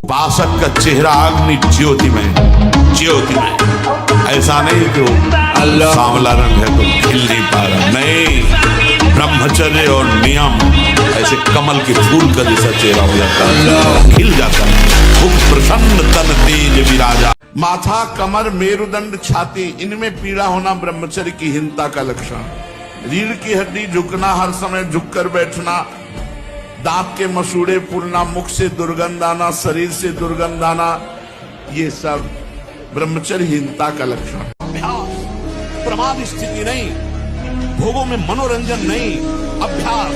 उपासक का चेहरा अग्नि ज्योतिमय, ज्योतिमय। ऐसा नहीं कि सांवला रंग है तो खिल नहीं पा रहा, नहीं। ब्रह्मचर्य और नियम ऐसे कमल के फूल का जैसा चेहरा हो जाता है, खिल जाता है। मुख प्रसन्न तन तेज विराजा। माथा, कमर, मेरुदंड, छाती, इनमें पीड़ा होना ब्रह्मचर्य की हीनता का लक्षण। रीढ़ की हड्डी झुकना, हर समय झुककर बैठना, दांत के मसूड़े फूलना, मुख से दुर्गंध आना, शरीर से दुर्गंध आना, ये सब ब्रह्मचर्यहीनता का लक्षण। अभ्यास, प्रमाद स्थिति नहीं, भोगों में मनोरंजन नहीं, अभ्यास।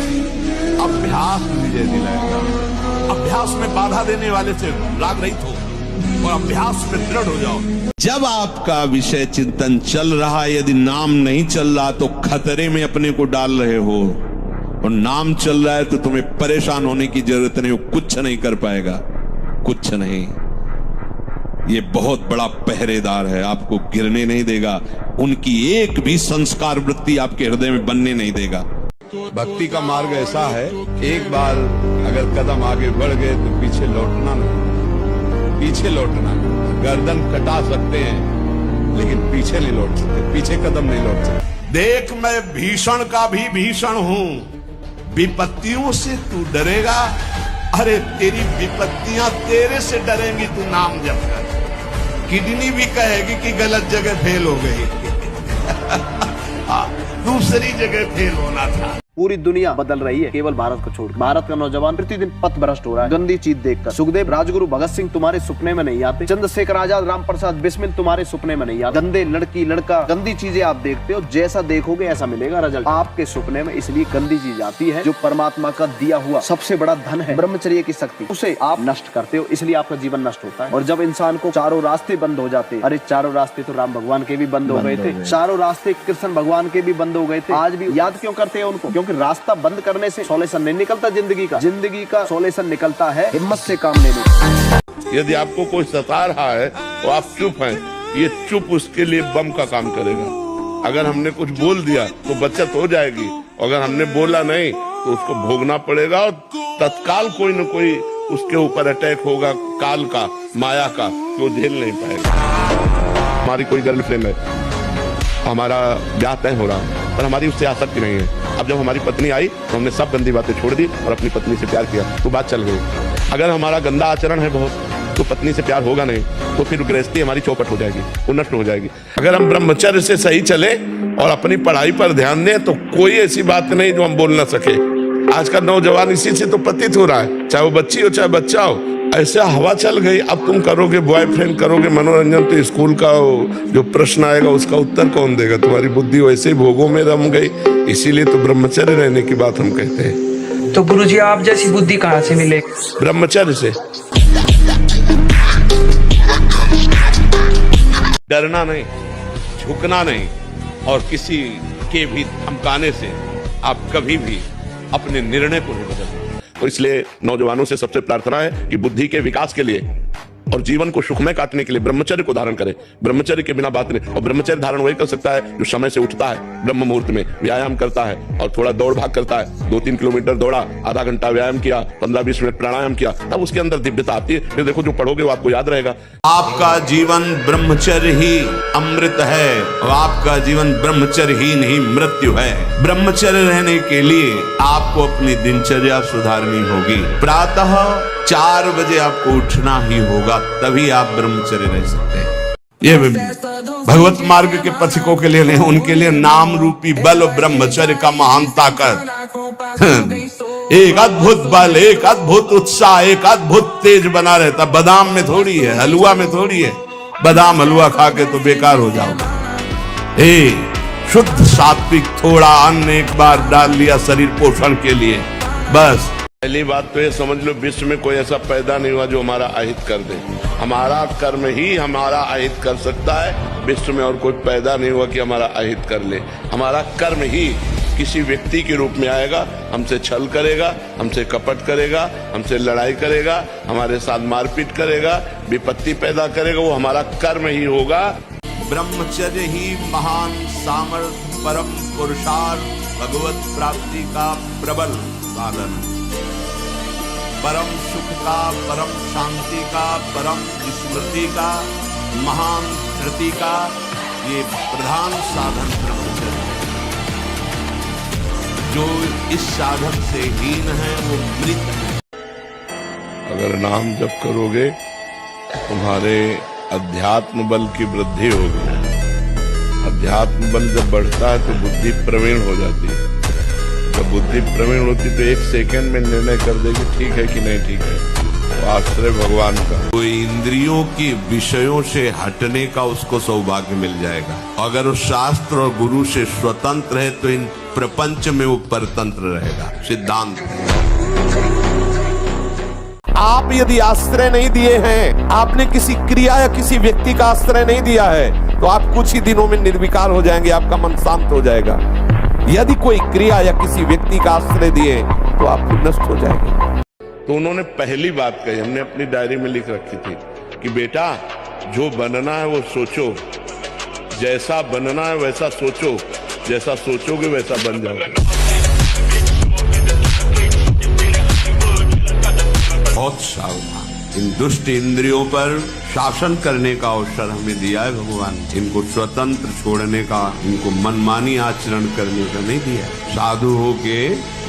अभ्यास विजय दिलाएगा। अभ्यास में बाधा देने वाले से राग रहित हो और अभ्यास में दृढ़ हो जाओ। जब आपका विषय चिंतन चल रहा है, यदि नाम नहीं चल रहा तो खतरे में अपने को डाल रहे हो, और नाम चल रहा है तो तुम्हें परेशान होने की जरूरत नहीं, कुछ नहीं कर पाएगा, कुछ नहीं। ये बहुत बड़ा पहरेदार है, आपको गिरने नहीं देगा, उनकी एक भी संस्कार वृत्ति आपके हृदय में बनने नहीं देगा। भक्ति का मार्ग ऐसा है, एक बार अगर कदम आगे बढ़ गए तो पीछे लौटना नहीं, पीछे लौटना नहीं। गर्दन कटा सकते हैं लेकिन पीछे नहीं लौट सकते, पीछे कदम नहीं लौट सकते। देख, मैं भीषण का भी भीषण हूं, विपत्तियों से तू डरेगा, अरे तेरी विपत्तियां तेरे से डरेंगी, तू नाम जप कर। किडनी भी कहेगी कि गलत जगह फेल हो गई दूसरी जगह फेल होना था। पूरी दुनिया बदल रही है केवल भारत को छोड़। भारत का नौजवान प्रतिदिन पथ भ्रष्ट हो रहा है गंदी चीज देखकर। सुखदेव, राजगुरु भगत सिंह तुम्हारे सपने में नहीं आते। चंद्रशेखर आजाद, राम प्रसाद बिस्मिल तुम्हारे सपने में नहीं आते। गंदे लड़की लड़का, गंदी चीजें आप देखते हो, जैसा देखोगे ऐसा मिलेगा रिजल्ट आपके सपने में। इसलिए गंदी चीज आती है। जो परमात्मा का दिया हुआ सबसे बड़ा धन है ब्रह्मचर्य की शक्ति, उसे आप नष्ट करते हो, इसलिए आपका जीवन नष्ट होता है। और जब इंसान को चारों रास्ते बंद हो जाते, अरे चारों रास्ते तो राम भगवान के भी बंद हो गए थे, चारों रास्ते कृष्ण भगवान के भी बंद हो गए थे, आज भी याद क्यों करते हैं उनको? क्योंकि रास्ता बंद करने से सॉल्यूशन नहीं निकलता जिंदगी का सॉल्यूशन निकलता है हिम्मत से काम लेने। यदि आपको कोई सता रहा है तो आप चुप हैं, ये चुप उसके लिए बम का काम करेगा। अगर हमने कुछ बोल दिया तो बचत हो जाएगी, अगर हमने बोला नहीं तो उसको भोगना पड़ेगा, और तत्काल कोई न कोई उसके ऊपर अटैक होगा, काल का, माया का, वो झेल नहीं पाएगा। हमारी कोई गर्लफ्रेंड है, हमारा ब्याह तय हो रहा पर हमारी उससे आसक्ति नहीं है। अब जब हमारी पत्नी आई तो हमने सब गंदी बातें छोड़ दी और अपनी पत्नी से प्यार किया, तो बात चल गई। अगर हमारा गंदा आचरण है बहुत तो पत्नी से प्यार होगा नहीं, तो फिर गृहस्थी हमारी चौपट हो जाएगी, वो नष्ट हो जाएगी। अगर हम ब्रह्मचर्य से सही चले और अपनी पढ़ाई पर ध्यान दें तो कोई ऐसी बात नहीं जो हम बोल ना सके। आज का नौजवान इसी से तो प्रतीत हो रहा है, चाहे वो बच्ची हो चाहे बच्चा हो, ऐसा हवा चल गई। अब तुम करोगे बॉयफ्रेंड, करोगे मनोरंजन, तो स्कूल का जो प्रश्न आएगा उसका उत्तर कौन देगा? तुम्हारी बुद्धि वैसे ही भोगों में रम गई। इसीलिए तो ब्रह्मचर्य रहने की बात हम कहते हैं। तो गुरुजी आप जैसी बुद्धि कहाँ से मिले? ब्रह्मचर्य से। डरना नहीं, झुकना नहीं, और किसी के भी धमकाने से आप कभी भी अपने निर्णय को नहीं बदल। तो इसलिए नौजवानों से सबसे प्रार्थना है कि बुद्धि के विकास के लिए और जीवन को सुखमय काटने के लिए ब्रह्मचर्य को धारण करें। ब्रह्मचर्य के बिना बात नहीं। और ब्रह्मचर्य धारण वही कर सकता है जो समय से उठता है, ब्रह्म मुहूर्त में व्यायाम करता है और थोड़ा दौड़ भाग करता है। 2-3 किलोमीटर दौड़ा, आधा घंटा व्यायाम किया, 15-20 मिनट प्राणायाम किया, तब उसके अंदर दिव्यता आती है। फिर देखो जो पढ़ोगे वो आपको याद रहेगा। आपका जीवन ब्रह्मचर्य ही अमृत है और आपका जीवन ब्रह्मचर्य ही नहीं मृत्यु है। ब्रह्मचर्य रहने के लिए आपको अपनी दिनचर्या सुधारनी होगी। प्रातः 4 बजे आपको उठना ही होगा, तभी आप ब्रह्मचर्य रह सकते हैं। ये भगवत मार्ग के पथिकों के लिए नहीं, उनके लिए नाम रूपी बल ब्रह्मचर्य का महान ताकत, एक अद्भुत बल, एक अद्भुत उत्साह, एक अद्भुत तेज बना रहता। बादाम में थोड़ी है, हलवा में थोड़ी है। बादाम हलवा खा के तो बेकार हो जाओगे। शुद्ध सात्विक थोड़ा अन्न एक बार डाल लिया शरीर पोषण के लिए, बस। पहली बात तो ये समझ लो, विश्व में कोई ऐसा पैदा नहीं हुआ जो हमारा अहित कर दे। हमारा कर्म ही हमारा अहित कर सकता है। विश्व में और कोई पैदा नहीं हुआ कि हमारा अहित कर ले। हमारा कर्म ही किसी व्यक्ति के रूप में आएगा, हमसे छल करेगा, हमसे कपट करेगा, हमसे लड़ाई करेगा, हमारे साथ मारपीट करेगा, विपत्ति पैदा करेगा, वो हमारा कर्म ही होगा। ब्रह्मचर्य ही महान सामर्थ्य, परम पुरुषार्थ, भगवत प्राप्ति का प्रबल साधन है। परम सुख का, परम शांति का, परम स्मृति का, महान धृति का ये प्रधान साधन ब्रह्मचर्य है। जो इस साधन से हीन है वो मृत है। अगर नाम जप करोगे तुम्हारे अध्यात्म बल की वृद्धि होगी। अध्यात्म बल जब बढ़ता है तो बुद्धि प्रवीण हो जाती है। जब बुद्धि प्रवीण होती तो एक सेकंड में निर्णय कर देगी ठीक है कि नहीं ठीक है। तो आश्रय भगवान का। कोई इंद्रियों के विषयों से हटने का उसको सौभाग्य मिल जाएगा। अगर वो शास्त्र और गुरु से स्वतंत्र है तो इन प्रपंच में वो परतंत्र रहेगा। सिद्धांत आप यदि आश्रय नहीं दिए हैं, आपने किसी क्रिया या किसी व्यक्ति का आश्रय नहीं दिया है, तो आप कुछ ही दिनों में निर्विकार हो जाएंगे, आपका मन शांत हो जाएगा। यदि कोई क्रिया या किसी व्यक्ति का आश्रय दिए तो आप नष्ट हो जाएंगे। तो उन्होंने पहली बात कही, हमने अपनी डायरी में लिख रखी थी कि बेटा जो बनना है वो सोचो, जैसा बनना है वैसा सोचो, जैसा सोचोगे वैसा बन जाओगे। बहुत सावधान। इन दुष्ट इंद्रियों पर शासन करने का अवसर हमें दिया है भगवान। इनको स्वतंत्र छोड़ने का, इनको मनमानी आचरण करने का नहीं दिया है। साधु होके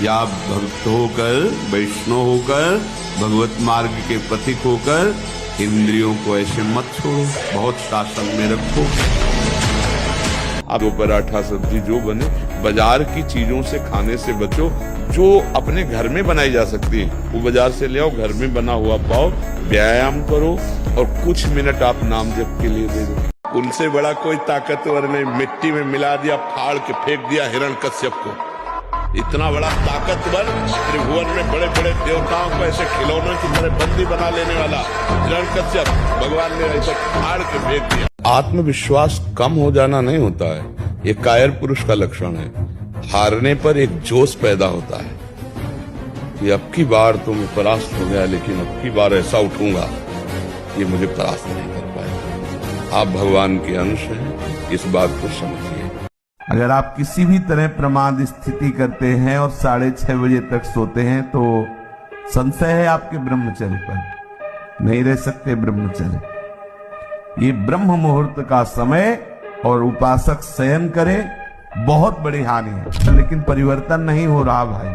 या भक्त होकर, वैष्णव होकर, भगवत मार्ग के पथिक होकर इंद्रियों को ऐसे मत छोड़ो, बहुत शासन में रखो। अब पराठा सब्जी जो बने, बाजार की चीजों से खाने से बचो। जो अपने घर में बनाई जा सकती है वो बाजार से ले आओ, घर में बना हुआ पाओ, व्यायाम करो और कुछ मिनट आप नाम जप के लिए दे दो। उनसे बड़ा कोई ताकतवर नहीं। मिट्टी में मिला दिया, फाड़ के फेंक दिया हिरण्यकश्यप को। इतना बड़ा ताकतवर, त्रिभुवन में बड़े बड़े देवताओं को ऐसे खिलौनों की तरह बंदी बना लेने वाला हिरण्यकश्यप भगवान ने ऐसे फाड़ के फेंक दिया। आत्मविश्वास कम हो जाना नहीं होता है, ये कायर पुरुष का लक्षण है। हारने पर एक जोश पैदा होता है कि अब की बार तो मैं परास्त हो गया, लेकिन अब की बार ऐसा उठूंगा ये मुझे परास्त नहीं कर पाएगा। आप भगवान के अंश हैं, इस बात को समझिए। अगर आप किसी भी तरह प्रमाद स्थिति करते हैं और 6:30 बजे तक सोते हैं तो संशय है आपके ब्रह्मचर्य पर। नहीं रह सकते ब्रह्मचर्य। ये ब्रह्म मुहूर्त का समय और उपासक शयन करे, बहुत बड़ी हानि है। लेकिन परिवर्तन नहीं हो रहा भाई।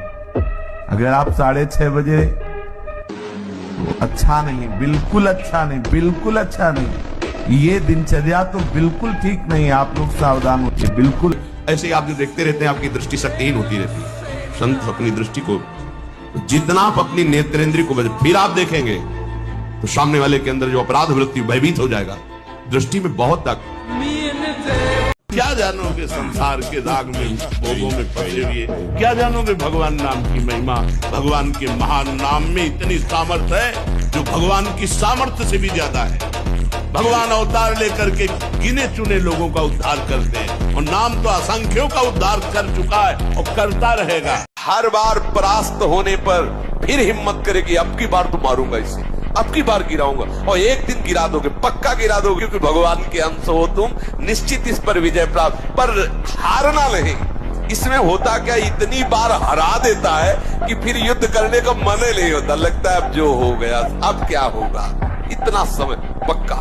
अगर आप 6:30 बजे, तो अच्छा नहीं, बिल्कुल अच्छा नहीं, बिल्कुल अच्छा नहीं। ये दिनचर्या तो बिल्कुल ठीक नहीं है। आप लोग सावधान होइए। बिल्कुल ऐसे ही आप जो देखते रहते हैं, आपकी दृष्टि शक्तिहीन होती रहती है। संत अपनी दृष्टि को, जितना आप अपनी नेत्रेंद्रिय को फिर आप देखेंगे तो सामने वाले के अंदर जो अपराध वृत्ति भयभीत हो जाएगा। दृष्टि में बहुत ताकत। क्या जानोगे संसार के दाग में, भोगों में फंसे हुए? क्या जानोगे भगवान नाम की महिमा? भगवान के महान नाम में इतनी सामर्थ्य है जो भगवान की सामर्थ्य से भी ज्यादा है। भगवान अवतार लेकर के गिने चुने लोगों का उद्धार करते हैं और नाम तो असंख्यों का उद्धार कर चुका है और करता रहेगा। हर बार परास्त होने पर फिर हिम्मत करेगी, अब की बार तो मारूंगा इसे, अब की बार गिराऊंगा। और एक दिन गिरा दोगे, पक्का गिरा दोगे, क्योंकि भगवान के अंश हो तुम, निश्चित इस पर विजय प्राप्त। पर हारना नहीं। इसमें होता क्या, इतनी बार हरा देता है कि फिर युद्ध करने का मन ही नहीं होता। लगता है अब जो हो गया, अब क्या होगा। इतना समय पक्का।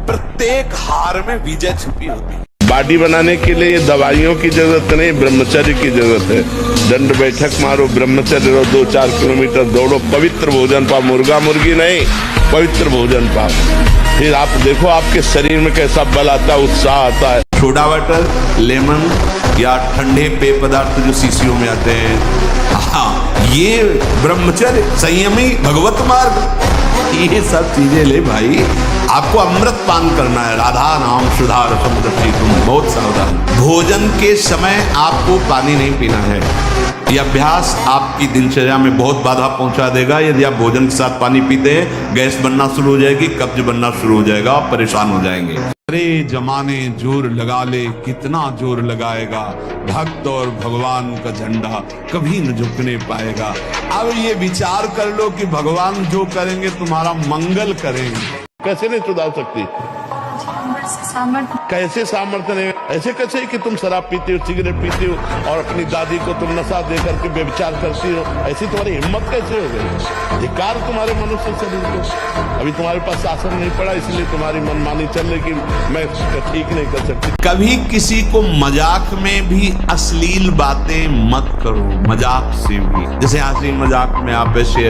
प्रत्येक हार में विजय छुपी होती है। बॉडी बनाने के लिए दवाइयों की जरूरत नहीं, ब्रह्मचर्य की जरूरत है। दंड बैठक मारो, ब्रह्मचर्य रहो, 2-4 किलोमीटर दौड़ो, पवित्र भोजन पाओ। मुर्गा मुर्गी नहीं, पवित्र भोजन पाओ। फिर आप देखो आपके शरीर में कैसा बल आता है, उत्साह आता है। सोडा वाटर, लेमन या ठंडे पेय पदार्थ जो शीशियों में आते हैं, हाँ, ये ब्रह्मचर्य, संयमी, भगवत मार्ग, ये सब चीजें ले भाई। आपको अमृत पान करना है। राधा नाम सुधा रसम दर्शी तुम, बहुत सावधान। भोजन के समय आपको पानी नहीं पीना है। यह अभ्यास आपकी दिनचर्या में बहुत बाधा पहुंचा देगा। यदि आप भोजन के साथ पानी पीते हैं, गैस बनना शुरू हो जाएगी, कब्ज बनना शुरू हो जाएगा, आप परेशान हो जाएंगे। अरे जमाने जोर लगा ले, कितना जोर लगाएगा, भक्त और भगवान का झंडा कभी न झुकने पाएगा। अब ये विचार कर लो कि भगवान जो करेंगे तुम्हारा मंगल करेंगे। कैसे नहीं सुधार सकती? कैसे सामर्थ्य नहीं? ऐसे कैसे कि तुम शराब पीती हो, सिगरेट पीती हो और अपनी दादी को तुम नशा दे करके व्यभिचार करती हो? ऐसी तुम्हारी हिम्मत कैसे हो गई? धिक्कार तुम्हारे मनुष्य शरीर को। अभी तुम्हारे पास शासन नहीं पड़ा, इसलिए तुम्हारी मनमानी चल रही कि मैं ठीक नहीं कर सकती। कभी किसी को मजाक में भी अश्लील बातें मत करो, मजाक से भी। जैसे हंसी मजाक में आप ऐसे,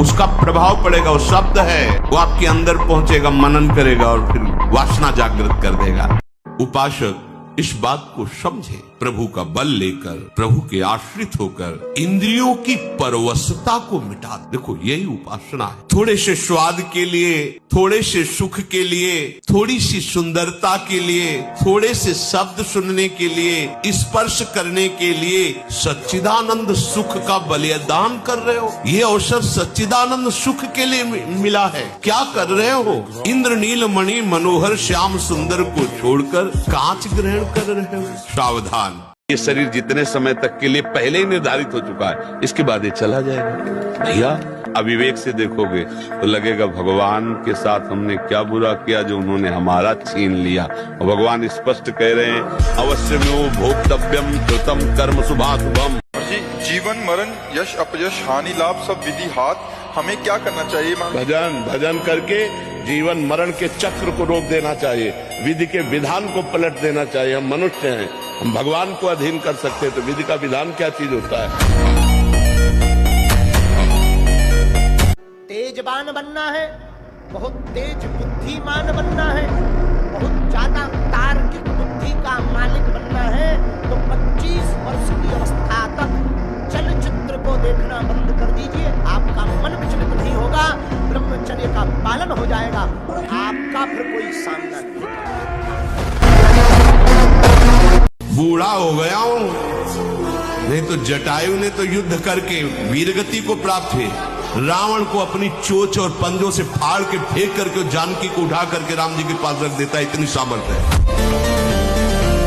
उसका प्रभाव पड़ेगा। वो शब्द है, वो आपके अंदर पहुंचेगा, मनन करेगा और फिर वासना जागृत कर देगा। उपासक इस बात को समझे, प्रभु का बल लेकर, प्रभु के आश्रित होकर इंद्रियों की परवशता को मिटा। देखो यही उपासना है। थोड़े से स्वाद के लिए, थोड़े से सुख के लिए, थोड़ी सी सुंदरता के लिए, थोड़े से शब्द सुनने के लिए, स्पर्श करने के लिए सच्चिदानंद सुख का बलिदान कर रहे हो। ये अवसर सच्चिदानंद सुख के लिए मिला है। क्या कर रहे हो? इंद्र नील मणि मनोहर श्याम सुंदर को छोड़कर कांच ग्रहण कर रहे हो। सावधान, ये शरीर जितने समय तक के लिए पहले ही निर्धारित हो चुका है, इसके बाद ये चला जाएगा। भैया अविवेक से देखोगे तो लगेगा भगवान के साथ हमने क्या बुरा किया जो उन्होंने हमारा छीन लिया। और भगवान स्पष्ट कह रहे हैं, अवश्य में भोक्तव्यम कृतम कर्म शुभाशुभम। जीवन मरण यश अपयश हानि लाभ सब विधि हाथ, हमें क्या करना चाहिए? भजन करके जीवन मरण के चक्र को रोक देना चाहिए, विधि के विधान को पलट देना चाहिए। हम मनुष्य हैं, हम भगवान को अधीन कर सकते हैं, तो विधि का विधान क्या चीज होता है? तेजवान बनना है, बहुत तेज बुद्धिमान बनना है, बहुत ज्यादा तार्किक बुद्धि का मालिक बनना है, तो 25 वर्ष की अवस्था तक चलचित्र को देखना बंद कर दीजिए। आपका मन विचलित नहीं होगा, ब्रह्मचर्य का पालन हो जाएगा और आपका फिर कोई सामना नहीं। बूढ़ा हो गया हूं, नहीं तो जटायु ने तो युद्ध करके वीरगति को प्राप्त हुए। रावण को अपनी चोंच और पंजों से फाड़ के फेंक करके जानकी को उठा करके राम जी के पास रख देता है, इतनी सामर्थ्य है।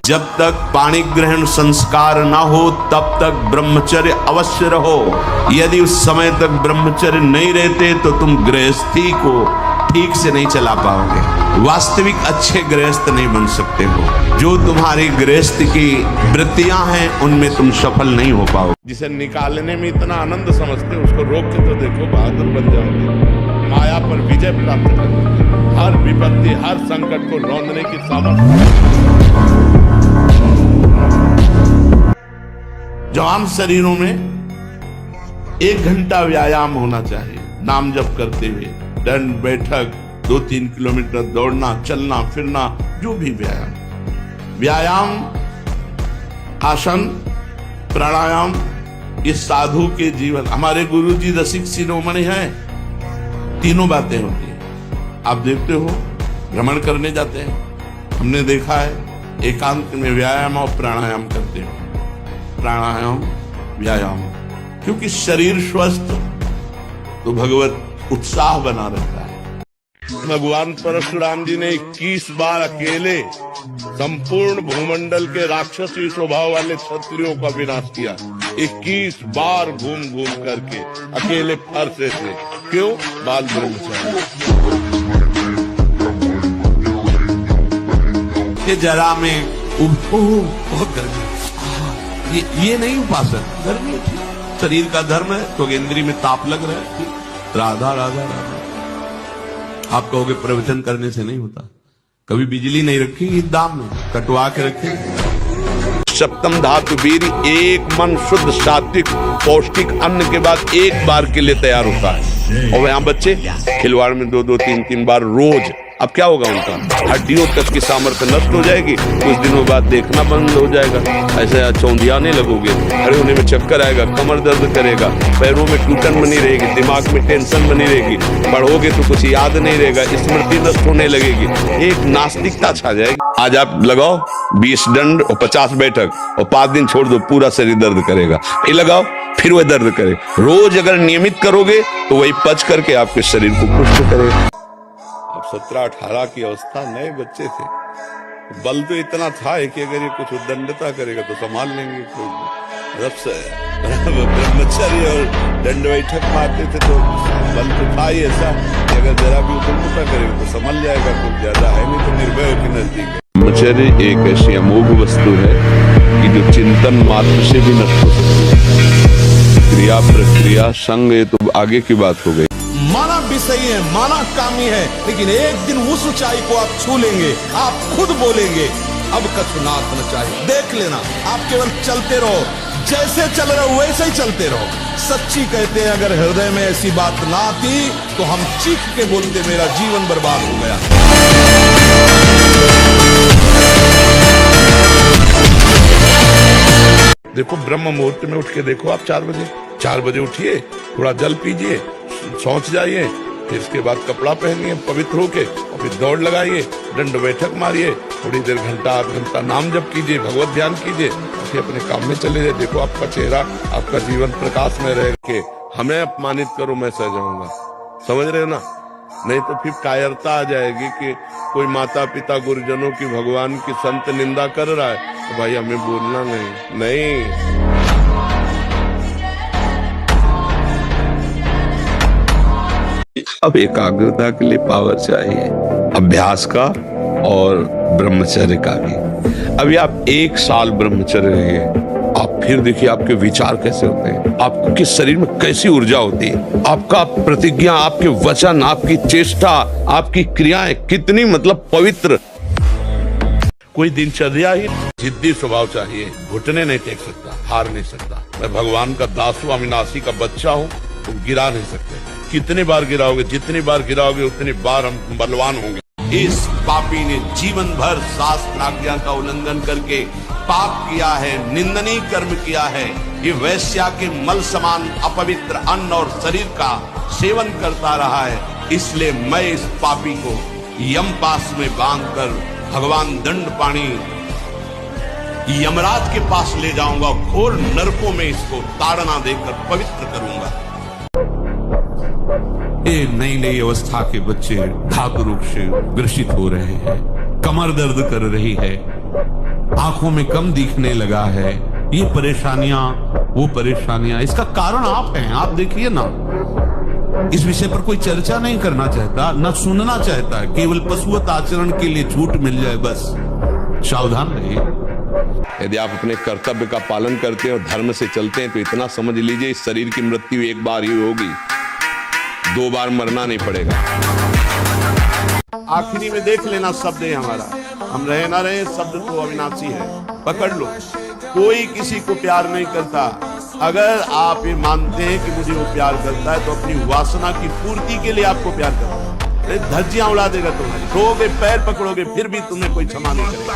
जब तक पाणी ग्रहण संस्कार ना हो तब तक ब्रह्मचर्य अवश्य रहो। यदि उस समय तक ब्रह्मचर्य नहीं रहते तो तुम गृहस्थी को ठीक से नहीं चला पाओगे, वास्तविक अच्छे गृहस्थ नहीं बन सकते हो। जो तुम्हारी गृहस्थ की वृत्तियां हैं उनमें तुम सफल नहीं हो पाओगे। जिसे निकालने में इतना आनंद समझते हो, उसको रोक के तो देखो, बहादुर बन जाओगे। माया पर विजय प्राप्त करोगे, हर विपत्ति हर संकट को रौंदने की सामर्थ्य। जवान शरीरों में 1 घंटा व्यायाम होना चाहिए। नाम जप करते हुए दंड बैठक, 2-3 किलोमीटर दौड़ना, चलना फिरना, जो भी व्यायाम, आसन, प्राणायाम, ये साधु के जीवन। हमारे गुरु जी रसिक शिरोमणि हैं, तीनों बातें होती है। आप देखते हो, भ्रमण करने जाते हैं, हमने देखा है एकांत में व्यायाम और प्राणायाम करते हो। प्राणायाम व्यायाम, क्योंकि शरीर स्वस्थ तो भगवत उत्साह बना रहता है। भगवान परशुराम जी ने 21 बार अकेले संपूर्ण भूमंडल के राक्षसी स्वभाव वाले क्षत्रियों का विनाश किया। 21 बार घूम घूम करके अकेले फरसे थे। क्यों? बाल ब्रह्मचारी। ये जरा में बहुत गर्मी, ये नहीं उपासक, गर्मी शरीर का धर्म है, तो इंद्रिय में ताप लग रहा है। राधा राधा राधा, आप कहोगे प्रवचन करने से नहीं होता। कभी बिजली नहीं रखी इस दाम में, कटवा के रखे। सप्तम धातु वीर, एक मन शुद्ध सात्विक पौष्टिक अन्न के बाद एक बार के लिए तैयार होता है। और यहाँ बच्चे खिलवाड़ में 2-2, 3-3 बार रोज अब क्या होगा उनका? हड्डियों तक की सामर्थ्य नष्ट हो जाएगी, कुछ दिनों बाद देखना बंद हो जाएगा, ऐसे चौंधियाने लगोगे, खड़े होने में चक्कर आएगा, कमर दर्द करेगा, पैरों में टूटन बनी रहेगी, दिमाग में टेंशन बनी रहेगी, पढ़ोगे तो कुछ याद नहीं रहेगा, स्मृति नष्ट होने लगेगी, एक नास्तिकता छा जाएगी। आज आप लगाओ 20 दंड और 50 बैठक और 5 दिन छोड़ दो, पूरा शरीर दर्द करेगा, फिर लगाओ फिर वह दर्द करे। रोज अगर नियमित करोगे तो वही पच करके आपके शरीर को पुष्ट करेगा। अब 17-18 की अवस्था, नए बच्चे थे, बल तो इतना था कि अगर ये कुछ उद्दंडता करेगा तो संभाल लेंगे। रब से ब्रह्मचर्य और दंड बैठक मारते थे तो बल तो था ही ऐसा कि अगर जरा भी उद्दंडता करेगा तो संभल जाएगा, कुछ ज्यादा है नहीं तो निर्भय के नजदीक है। ब्रह्मचर्य एक ऐसी अमोघ वस्तु है कि जो चिंतन मात्र से भी नष्ट हो सकती है। क्रिया प्रक्रिया संग ये तो आगे की बात हो गई। माना विषयी है, माना कामी है, लेकिन एक दिन उस ऊंचाई को आप छू लेंगे, आप खुद बोलेंगे अब कछुनाथ न चाहिए। देख लेना, आप केवल चलते रहो, जैसे चल रहे हो वैसे ही चलते रहो। सच्ची कहते हैं अगर हृदय में ऐसी बात ना आती तो हम चीख के बोलते मेरा जीवन बर्बाद हो गया। देखो ब्रह्म मुहूर्त में उठ के देखो आप 4 बजे उठिए, थोड़ा जल पीजिए, शौच जाइए, फिर इसके बाद कपड़ा पहनिए पवित्र होके और फिर दौड़ लगाइए, दंड बैठक मारिए, थोड़ी देर घंटा आध घंटा नाम जप कीजिए, भगवत ध्यान कीजिए, फिर अपने काम में चले जाइए। देखो आपका चेहरा, आपका जीवन प्रकाश में रह के हमें अपमानित करो मैं सह जाऊंगा, समझ रहे हो ना? नहीं तो फिर कायरता आ जाएगी कि कोई माता पिता गुरुजनों की, भगवान की, संत निंदा कर रहा है तो भाई हमें बोलना नहीं। अब एकाग्रता के लिए पावर चाहिए, अभ्यास का और ब्रह्मचर्य का भी। अभी आप 1 साल ब्रह्मचर्य रहिए, आप फिर देखिए आपके विचार कैसे होते हैं, आपके शरीर में कैसी ऊर्जा होती है, आपका प्रतिज्ञा, आपके वचन, आपकी चेष्टा, आपकी क्रियाएं कितनी मतलब पवित्र। कोई दिनचर्या ही जिद्दी स्वभाव चाहिए, घुटने नहीं टेक सकता, हार नहीं सकता। मैं भगवान का दास हूं, अविनाशी का बच्चा हूं, तो गिरा नहीं सकते। कितनी बार गिराओगे, जितनी बार गिराओगे उतनी बार हम बलवान होंगे। इस पापी ने जीवन भर शास्त्र आज्ञा का उल्लंघन करके पाप किया है, निंदनीय कर्म किया है। ये वैश्या के मल समान अपवित्र अन्न और शरीर का सेवन करता रहा है। इसलिए मैं इस पापी को यमपास में बांधकर भगवान दंडपाणी यमराज के पास ले जाऊंगा, घोर नरकों में इसको ताड़ना देकर पवित्र करूंगा। ये नई नई अवस्था के बच्चे धातु रोग से ग्रसित हो रहे हैं, कमर दर्द कर रही है, आंखों में कम दिखने लगा है, ये परेशानियां वो परेशानियां, इसका कारण आप हैं। आप देखिए ना, इस विषय पर कोई चर्चा नहीं करना चाहता, न सुनना चाहता है, केवल पशुवत आचरण के लिए छूट मिल जाए बस। सावधान रहिए। यदि आप अपने कर्तव्य का पालन करते हैं और धर्म से चलते हैं तो इतना समझ लीजिए इस शरीर की मृत्यु एक बार ही होगी, 2 बार मरना नहीं पड़ेगा। आखिरी में देख लेना शब्द है हमारा, हम रहे ना रहे शब्द तो अविनाशी है, पकड़ लो। कोई किसी को प्यार नहीं करता। अगर आप ये मानते हैं कि मुझे वो प्यार करता है तो अपनी वासना की पूर्ति के लिए आपको प्यार करता है। धज्जियां उड़ा देगा तुम्हारी, रोगे, पैर पकड़ोगे, फिर भी तुम्हें कोई क्षमा नहीं करेगा।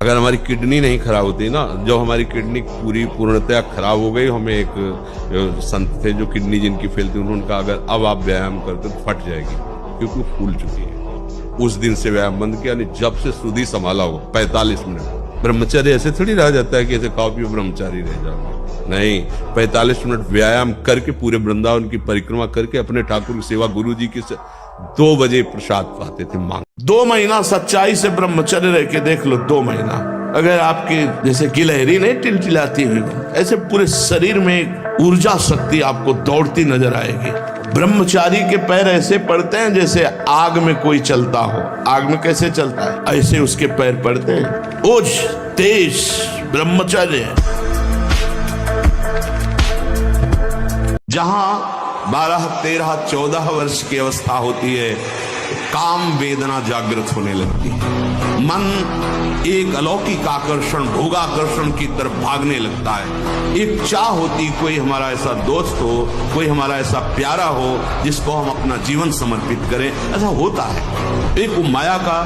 अगर हमारी किडनी नहीं खराब होती ना, जब हमारी किडनी पूरी पूर्णतया खराब हो गई, हमें एक संत थे जो किडनी जिनकी फेल थी, उन्होंने कहा अगर अब आप व्यायाम करते तो फट जाएगी क्योंकि फूल चुकी है। उस दिन से व्यायाम बंद किया, नहीं जब से सुधी संभाला हो 45 मिनट। ब्रह्मचर्य ऐसे थोड़ी रह जाता है कि ऐसे खाओ पियो ब्रह्मचारी रह जाओ, नहीं, 45 मिनट व्यायाम करके पूरे वृंदावन की परिक्रमा करके अपने ठाकुर की सेवा, गुरु जी की 2 बजे प्रसाद पाते थे मांग। 2 महीना सच्चाई से ब्रह्मचर्य रह के देख लो, 2 महीना। अगर आपके जैसे गिलहरी नहीं टिलटिलाती हुई, ऐसे पूरे शरीर में ऊर्जा शक्ति आपको दौड़ती नजर आएगी। ब्रह्मचारी के पैर ऐसे पड़ते हैं जैसे आग में कोई चलता हो। आग में कैसे चलता है, ऐसे उसके पैर पड़ते हैं। ओज तेज ब्रह्मचर्य। जहां 12, 13, 14 वर्ष की अवस्था होती है काम वेदना जागृत होने लगती है। मन एक अलौकिक आकर्षण, भोगाकर्षण की तरफ भागने लगता है। एक चाह होती कोई हमारा ऐसा दोस्त हो, कोई हमारा ऐसा प्यारा हो जिसको हम अपना जीवन समर्पित करें। ऐसा होता है, एक माया का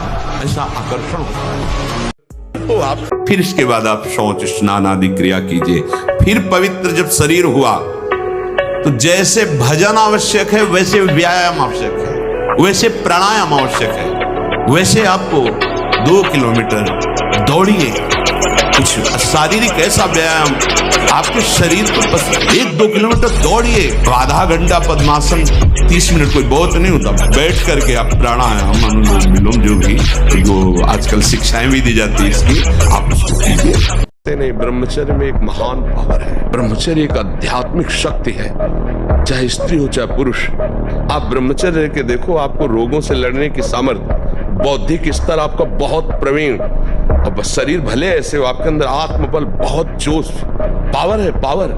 ऐसा आकर्षण होता है। तो आप फिर इसके बाद आप शौच स्नान आदि क्रिया कीजिए। फिर पवित्र जब शरीर हुआ तो जैसे भजन आवश्यक है वैसे व्यायाम आवश्यक है, वैसे प्राणायाम आवश्यक है। वैसे आपको 2 किलोमीटर दौड़िए, कुछ शारीरिक ऐसा व्यायाम आपके शरीर को 1-2 किलोमीटर दौड़िए। आधा घंटा पद्मासन, 30 मिनट कोई बहुत नहीं होता। बैठ करके आप प्राणायाम, अनुलोम विलोम, जो भी वो आजकल शिक्षाएं भी दी जाती है इसकी, आप उसको कीजिए। नहीं, ब्रह्मचर्य में एक महान पावर है। ब्रह्मचर्य एक आध्यात्मिक शक्ति है, चाहे स्त्री हो चाहे पुरुष। आप ब्रह्मचर्य के देखो, आपको रोगों से लड़ने की सामर्थ्य, बौद्धिक स्तर आपका बहुत प्रवीण, और बस शरीर भले ऐसे हो, आपके अंदर आत्मबल, बहुत जोश, पावर है, पावर।